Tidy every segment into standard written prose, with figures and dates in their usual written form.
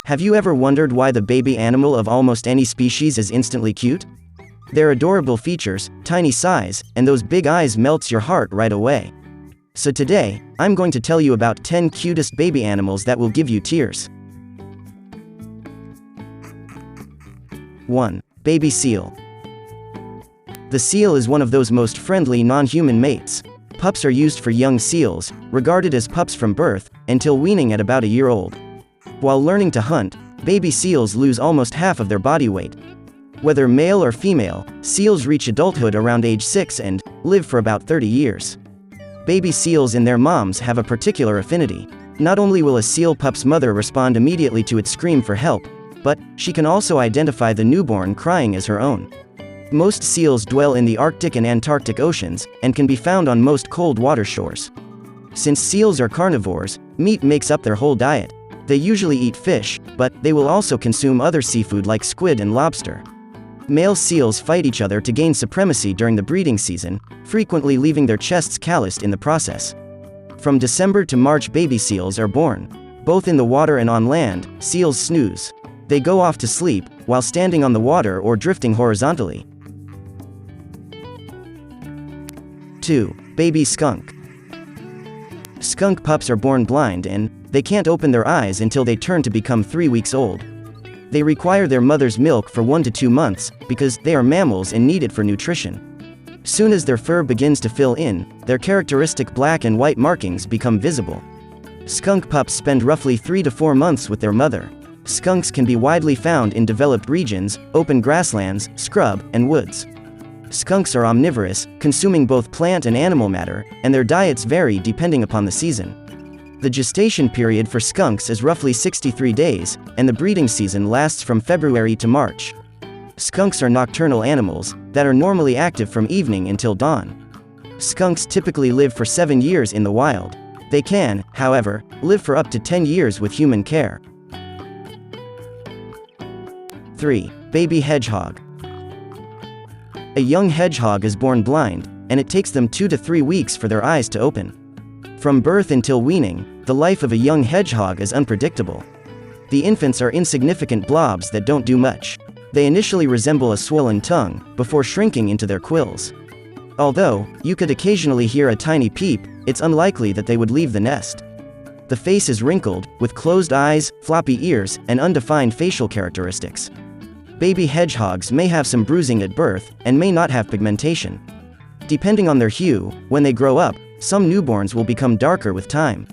Have you ever wondered why the baby animal of almost any species is instantly cute? Their adorable features, tiny size, and those big eyes melts your heart right away. So today, I'm going to tell you about 10 cutest baby animals that will give you tears. 1. Baby seal. The seal is one of those most friendly non-human mates. Pups are used for young seals, regarded as pups from birth, until weaning at about a year old. While learning to hunt, baby seals lose almost half of their body weight. Whether male or female, seals reach adulthood around age 6 and live for about 30 years. Baby seals and their moms have a particular affinity. Not only will a seal pup's mother respond immediately to its scream for help, but she can also identify the newborn crying as her own. Most seals dwell in the Arctic and Antarctic oceans, and can be found on most cold water shores. Since seals are carnivores, meat makes up their whole diet. They usually eat fish, but they will also consume other seafood like squid and lobster. Male seals fight each other to gain supremacy during the breeding season, frequently leaving their chests calloused in the process. From December to March, baby seals are born. Both in the water and on land, seals snooze. They go off to sleep, while standing on the water or drifting horizontally. 2. Baby skunk. Skunk pups are born blind and they can't open their eyes until they turn to become 3 weeks old. They require their mother's milk for 1 to 2 months, because they are mammals and need it for nutrition. Soon as their fur begins to fill in, their characteristic black and white markings become visible. Skunk pups spend roughly 3 to 4 months with their mother. Skunks can be widely found in developed regions, open grasslands, scrub, and woods. Skunks are omnivorous, consuming both plant and animal matter, and their diets vary depending upon the season. The gestation period for skunks is roughly 63 days, and the breeding season lasts from February to March. Skunks are nocturnal animals that are normally active from evening until dawn. Skunks typically live for 7 years in the wild. They can, however, live for up to 10 years with human care. 3. Baby hedgehog. A young hedgehog is born blind, and it takes them 2 to 3 weeks for their eyes to open. From birth until weaning, the life of a young hedgehog is unpredictable. The infants are insignificant blobs that don't do much. They initially resemble a swollen tongue, before shrinking into their quills. Although you could occasionally hear a tiny peep, it's unlikely that they would leave the nest. The face is wrinkled, with closed eyes, floppy ears, and undefined facial characteristics. Baby hedgehogs may have some bruising at birth, and may not have pigmentation. Depending on their hue, when they grow up, some newborns will become darker with time.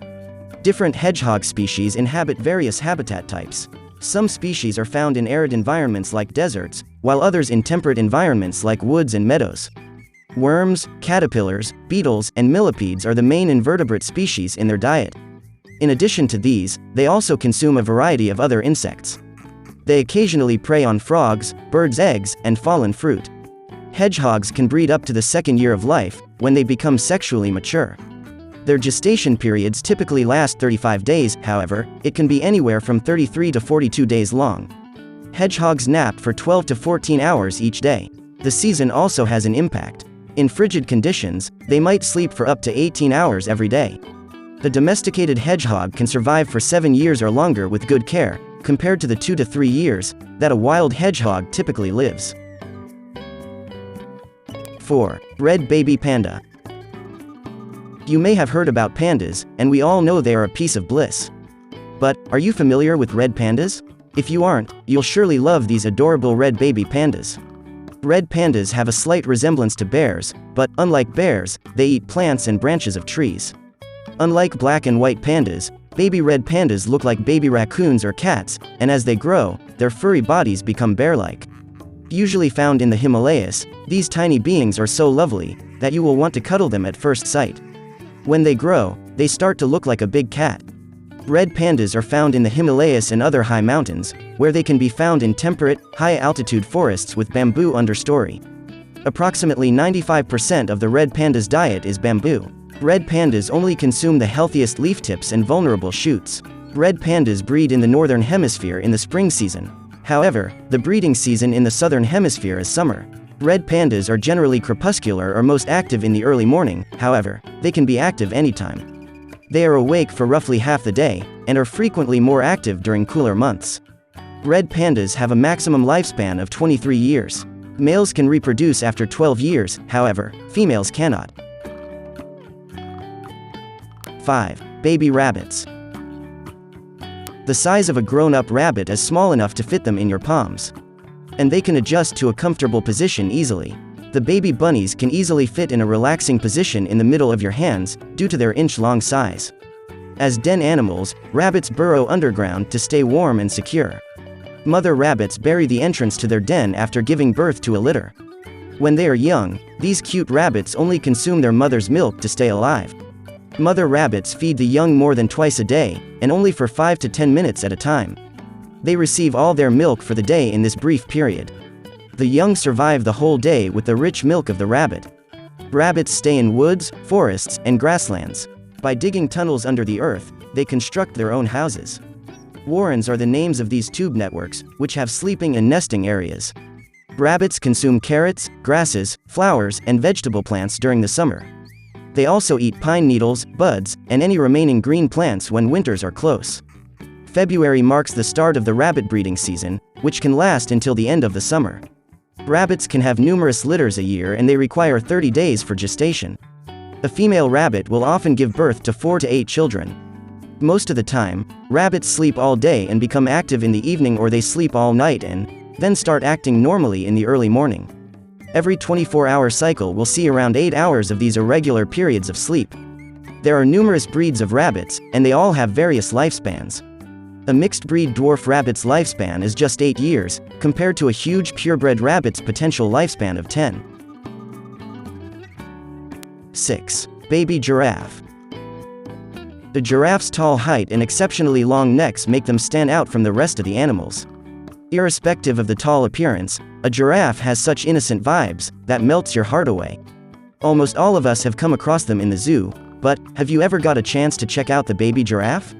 Different hedgehog species inhabit various habitat types. Some species are found in arid environments like deserts, while others in temperate environments like woods and meadows. Worms, caterpillars, beetles, and millipedes are the main invertebrate species in their diet. In addition to these, they also consume a variety of other insects. They occasionally prey on frogs, birds' eggs, and fallen fruit. Hedgehogs can breed up to the 2nd year of life, when they become sexually mature. Their gestation periods typically last 35 days, however, it can be anywhere from 33 to 42 days long. Hedgehogs nap for 12 to 14 hours each day. The season also has an impact. In frigid conditions, they might sleep for up to 18 hours every day. The domesticated hedgehog can survive for 7 years or longer with good care, compared to the 2 to 3 years that a wild hedgehog typically lives. 4. Red baby panda. You may have heard about pandas, and we all know they are a piece of bliss. But are you familiar with red pandas? If you aren't, you'll surely love these adorable red baby pandas. Red pandas have a slight resemblance to bears, but unlike bears, they eat plants and branches of trees. Unlike black and white pandas, baby red pandas look like baby raccoons or cats, and as they grow, their furry bodies become bear-like. Usually found in the Himalayas, these tiny beings are so lovely that you will want to cuddle them at first sight. When they grow, they start to look like a big cat. Red pandas are found in the Himalayas and other high mountains, where they can be found in temperate, high-altitude forests with bamboo understory. Approximately 95% of the red panda's diet is bamboo. Red pandas only consume the healthiest leaf tips and vulnerable shoots. Red pandas breed in the northern hemisphere in the spring season. However, the breeding season in the southern hemisphere is summer. Red pandas are generally crepuscular or most active in the early morning, however, they can be active anytime. They are awake for roughly half the day, and are frequently more active during cooler months. Red pandas have a maximum lifespan of 23 years. Males can reproduce after 12 years, however, females cannot. 5. Baby rabbits. The size of a grown-up rabbit is small enough to fit them in your palms. And they can adjust to a comfortable position easily. The baby bunnies can easily fit in a relaxing position in the middle of your hands, due to their inch-long size. As den animals, rabbits burrow underground to stay warm and secure. Mother rabbits bury the entrance to their den after giving birth to a litter. When they are young, these cute rabbits only consume their mother's milk to stay alive. Mother rabbits feed the young more than twice a day, and only for 5 to 10 minutes at a time. They receive all their milk for the day in this brief period. The young survive the whole day with the rich milk of the rabbit. Rabbits stay in woods, forests, and grasslands. By digging tunnels under the earth, they construct their own houses. Warrens are the names of these tube networks, which have sleeping and nesting areas. Rabbits consume carrots, grasses, flowers, and vegetable plants during the summer. They also eat pine needles, buds, and any remaining green plants when winters are close. February marks the start of the rabbit breeding season, which can last until the end of the summer. Rabbits can have numerous litters a year and they require 30 days for gestation. A female rabbit will often give birth to 4 to 8 children. Most of the time, rabbits sleep all day and become active in the evening, or they sleep all night and then start acting normally in the early morning. Every 24-hour cycle will see around 8 hours of these irregular periods of sleep. There are numerous breeds of rabbits, and they all have various lifespans. A mixed-breed dwarf rabbit's lifespan is just 8 years, compared to a huge purebred rabbit's potential lifespan of 10. 6. Baby giraffe. The giraffe's tall height and exceptionally long necks make them stand out from the rest of the animals. Irrespective of the tall appearance, a giraffe has such innocent vibes that melts your heart away. Almost all of us have come across them in the zoo, but have you ever got a chance to check out the baby giraffe?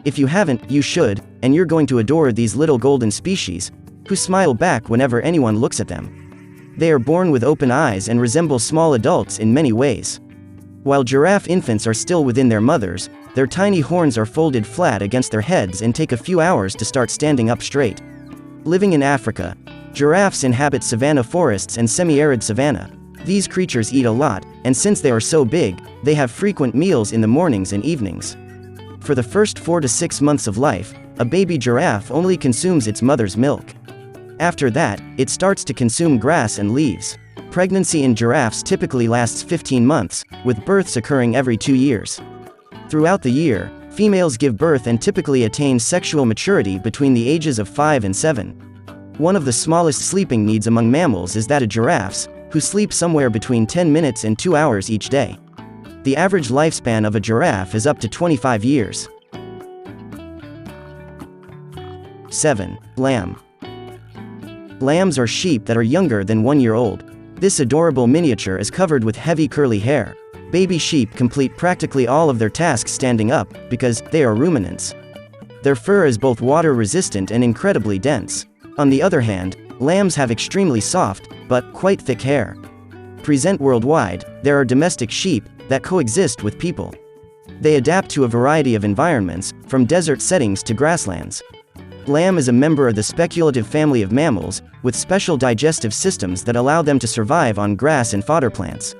If you haven't, you should, and you're going to adore these little golden species, who smile back whenever anyone looks at them. They are born with open eyes and resemble small adults in many ways. While giraffe infants are still within their mothers, their tiny horns are folded flat against their heads and take a few hours to start standing up straight. Living in Africa, giraffes inhabit savanna forests and semi-arid savanna. These creatures eat a lot, and since they are so big, they have frequent meals in the mornings and evenings. For the first 4 to 6 months of life, a baby giraffe only consumes its mother's milk. After that, it starts to consume grass and leaves. Pregnancy in giraffes typically lasts 15 months, with births occurring every 2 years. Throughout the year, females give birth and typically attain sexual maturity between the ages of 5 and 7. One of the smallest sleeping needs among mammals is that of giraffes, who sleep somewhere between 10 minutes and 2 hours each day. The average lifespan of a giraffe is up to 25 years. 7. Lamb. Lambs are sheep that are younger than 1 year old. This adorable miniature is covered with heavy curly hair. Baby sheep complete practically all of their tasks standing up, because they are ruminants. Their fur is both water-resistant and incredibly dense. On the other hand, lambs have extremely soft, but quite thick hair. Present worldwide, there are domestic sheep that coexist with people. They adapt to a variety of environments, from desert settings to grasslands. Lamb is a member of the speculative family of mammals, with special digestive systems that allow them to survive on grass and fodder plants.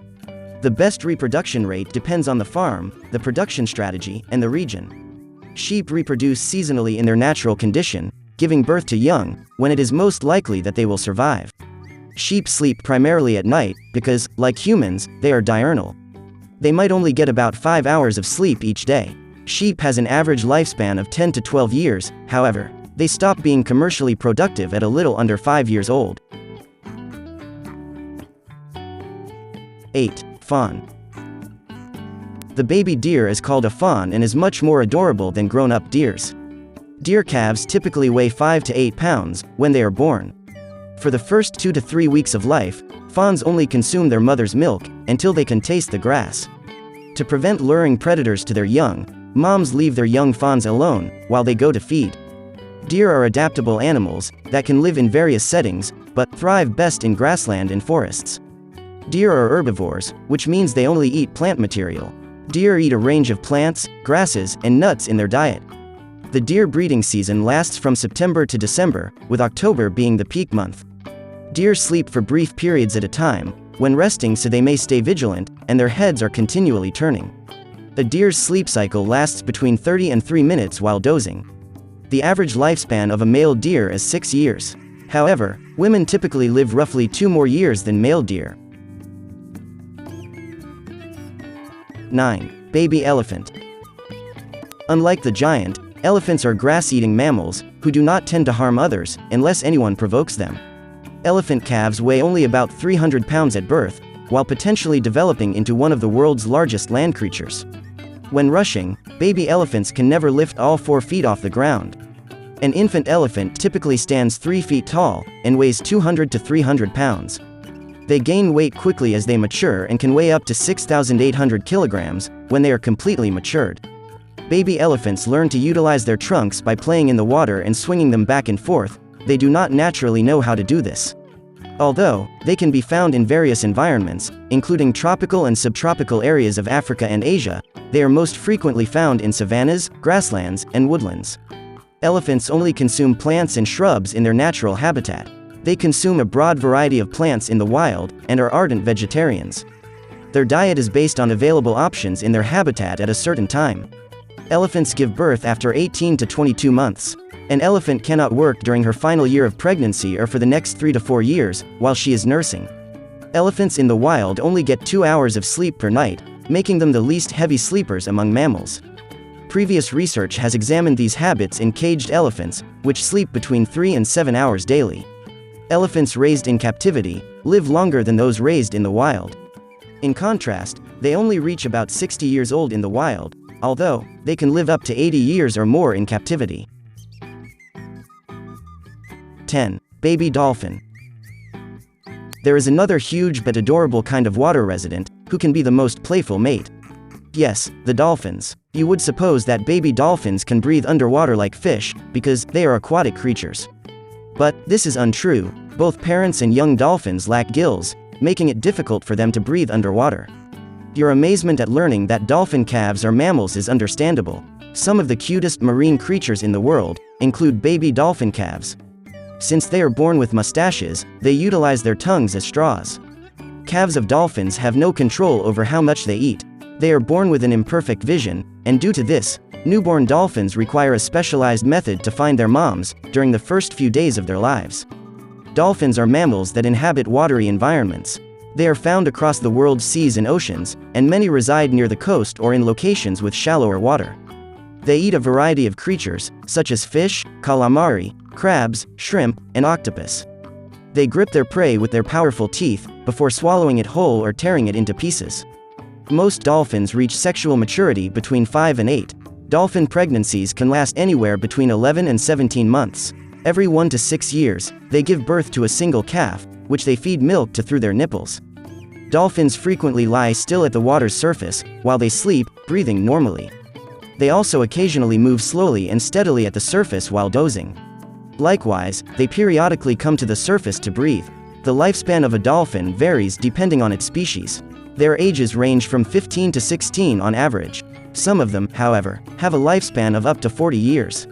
The best reproduction rate depends on the farm, the production strategy, and the region. Sheep reproduce seasonally in their natural condition, giving birth to young, when it is most likely that they will survive. Sheep sleep primarily at night, because, like humans, they are diurnal. They might only get about 5 hours of sleep each day. Sheep has an average lifespan of 10 to 12 years, however, they stop being commercially productive at a little under 5 years old. 8. Fawn. The baby deer is called a fawn and is much more adorable than grown-up deers. Deer calves typically weigh 5 to 8 pounds when they are born. For the first 2 to 3 weeks of life, fawns only consume their mother's milk until they can taste the grass. To prevent luring predators to their young, moms leave their young fawns alone while they go to feed. Deer are adaptable animals that can live in various settings, but thrive best in grassland and forests. Deer are herbivores, which means they only eat plant material. Deer eat a range of plants, grasses, and nuts in their diet. The deer breeding season lasts from September to December, with October being the peak month. Deer sleep for brief periods at a time, when resting so they may stay vigilant, and their heads are continually turning. A deer's sleep cycle lasts between 30 and 3 minutes while dozing. The average lifespan of a male deer is 6 years. However, women typically live roughly 2 more years than male deer. 9. Baby elephant. Unlike the giant, elephants are grass-eating mammals, who do not tend to harm others, unless anyone provokes them. Elephant calves weigh only about 300 pounds at birth, while potentially developing into one of the world's largest land creatures. When rushing, baby elephants can never lift all 4 feet off the ground. An infant elephant typically stands 3 feet tall, and weighs 200 to 300 pounds. They gain weight quickly as they mature and can weigh up to 6,800 kilograms, when they are completely matured. Baby elephants learn to utilize their trunks by playing in the water and swinging them back and forth. They do not naturally know how to do this. Although they can be found in various environments, including tropical and subtropical areas of Africa and Asia, they are most frequently found in savannas, grasslands, and woodlands. Elephants only consume plants and shrubs in their natural habitat. They consume a broad variety of plants in the wild, and are ardent vegetarians. Their diet is based on available options in their habitat at a certain time. Elephants give birth after 18 to 22 months. An elephant cannot work during her final year of pregnancy or for the next 3 to 4 years, while she is nursing. Elephants in the wild only get 2 hours of sleep per night, making them the least heavy sleepers among mammals. Previous research has examined these habits in caged elephants, which sleep between 3 and 7 hours daily. Elephants raised in captivity live longer than those raised in the wild. In contrast, they only reach about 60 years old in the wild, although they can live up to 80 years or more in captivity. 10. Baby dolphin. There is another huge but adorable kind of water resident, who can be the most playful mate. Yes, the dolphins. You would suppose that baby dolphins can breathe underwater like fish, because they are aquatic creatures. But this is untrue. Both parents and young dolphins lack gills, making it difficult for them to breathe underwater. Your amazement at learning that dolphin calves are mammals is understandable. Some of the cutest marine creatures in the world include baby dolphin calves. Since they are born with mustaches, they utilize their tongues as straws. Calves of dolphins have no control over how much they eat. They are born with an imperfect vision, and due to this, newborn dolphins require a specialized method to find their moms during the first few days of their lives. Dolphins are mammals that inhabit watery environments. They are found across the world's seas and oceans, and many reside near the coast or in locations with shallower water. They eat a variety of creatures, such as fish, calamari, crabs, shrimp, and octopus. They grip their prey with their powerful teeth, before swallowing it whole or tearing it into pieces. Most dolphins reach sexual maturity between 5 and 8. Dolphin pregnancies can last anywhere between 11 and 17 months. Every 1 to 6 years, they give birth to a single calf, which they feed milk to through their nipples. Dolphins frequently lie still at the water's surface, while they sleep, breathing normally. They also occasionally move slowly and steadily at the surface while dozing. Likewise, they periodically come to the surface to breathe. The lifespan of a dolphin varies depending on its species. Their ages range from 15 to 16 on average. Some of them, however, have a lifespan of up to 40 years.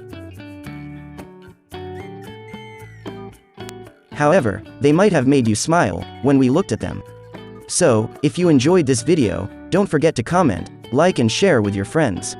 However, they might have made you smile when we looked at them. So, if you enjoyed this video, don't forget to comment, like and share with your friends.